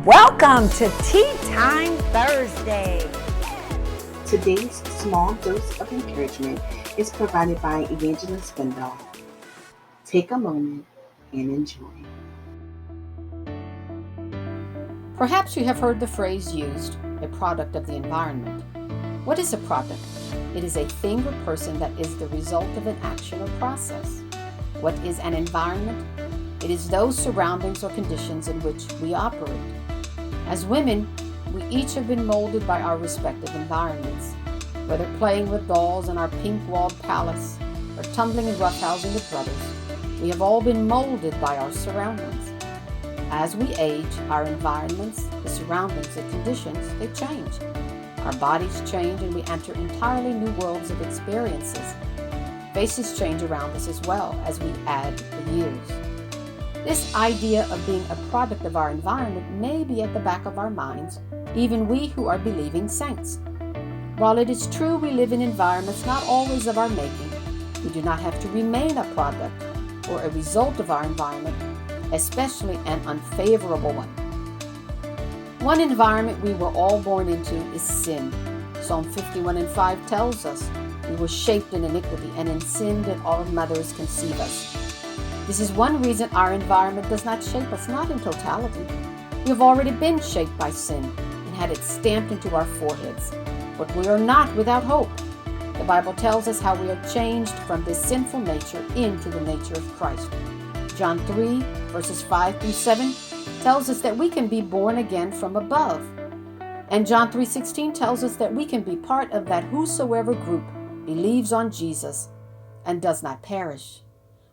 Welcome to Tea Time Thursday. Today's small dose of encouragement is provided by ENBendolph. Take a moment and enjoy. Perhaps you have heard the phrase used, a product of the environment. What is a product? It is a thing or person that is the result of an action or process. What is an environment? It is those surroundings or conditions in which we operate. As women, we each have been molded by our respective environments. Whether playing with dolls in our pink-walled palace or tumbling and roughhousing with brothers, we have all been molded by our surroundings. As we age, our environments, the surroundings, the conditions, they change. Our bodies change and we enter entirely new worlds of experiences. Faces change around us as well as we add the years. This idea of being a product of our environment may be at the back of our minds, even we who are believing saints. While it is true we live in environments not always of our making, we do not have to remain a product or a result of our environment, especially an unfavorable one. One environment we were all born into is sin. Psalm 51:5 tells us, "We were shaped in iniquity, and in sin did our mothers conceive us." This is one reason our environment does not shape us, not in totality. We have already been shaped by sin and had it stamped into our foreheads. But we are not without hope. The Bible tells us how we are changed from this sinful nature into the nature of Christ. John 3, verses 5 through 7 tells us that we can be born again from above. And John 3:16 tells us that we can be part of that whosoever group believes on Jesus and does not perish.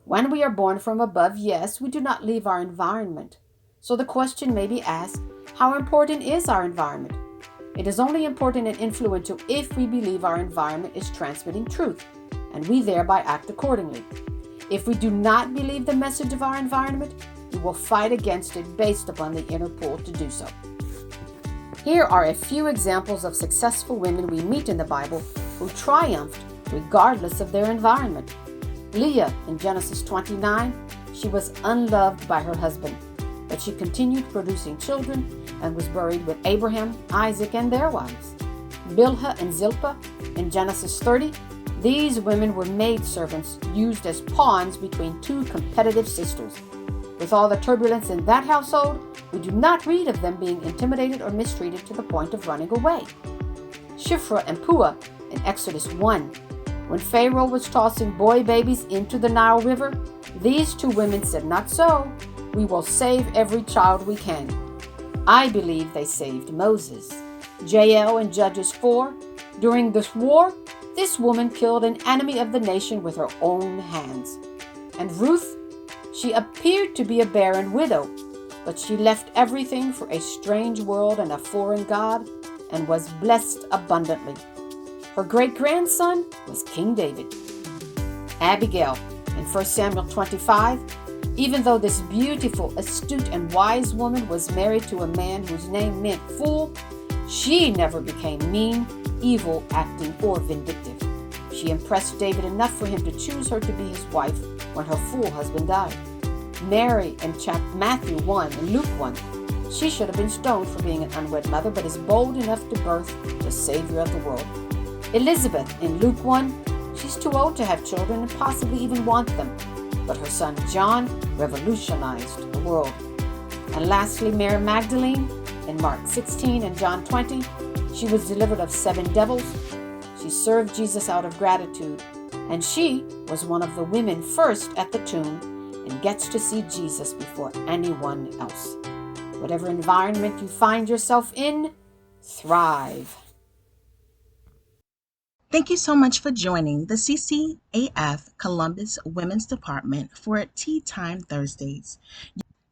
When we are born from above, yes, we do not leave our environment. So the question may be asked, how important is our environment? It is only important and influential if we believe our environment is transmitting truth, and we thereby act accordingly. If we do not believe the message of our environment, we will fight against it based upon the inner pull to do so. Here are a few examples of successful women we meet in the Bible who triumphed regardless of their environment. Leah in Genesis 29, she was unloved by her husband, but she continued producing children and was buried with Abraham, Isaac, and their wives. Bilhah and Zilpah in Genesis 30, these women were maidservants used as pawns between two competitive sisters. With all the turbulence in that household, we do not read of them being intimidated or mistreated to the point of running away. Shiphrah and Puah in Exodus 1. When Pharaoh was tossing boy babies into the Nile River, these two women said, "Not so. We will save every child we can." I believe they saved Moses. Jael in Judges 4. During this war, this woman killed an enemy of the nation with her own hands. And Ruth, she appeared to be a barren widow, but she left everything for a strange world and a foreign God and was blessed abundantly. Her great-grandson was King David. Abigail in 1 Samuel 25. Even though this beautiful, astute, and wise woman was married to a man whose name meant fool, she never became mean, evil, acting, or vindictive. She impressed David enough for him to choose her to be his wife when her fool husband died. Mary in Matthew 1 and Luke 1. She should have been stoned for being an unwed mother, but is bold enough to birth the Savior of the world. Elizabeth in Luke 1. She's too old to have children and possibly even want them, but her son John revolutionized the world. And lastly, Mary Magdalene in Mark 16 and John 20. She was delivered of 7 devils. She served Jesus out of gratitude, and she was one of the women first at the tomb and gets to see Jesus before anyone else. Whatever environment you find yourself in, thrive. Thank you so much for joining the CCAF Columbus Women's Department for Tea Time Thursdays.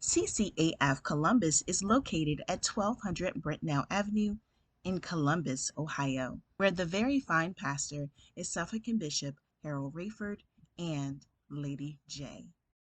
CCAF Columbus is located at 1200 Brentnell Avenue in Columbus, Ohio, where the very fine pastor is Suffragan Bishop Harold Rayford and Lady J.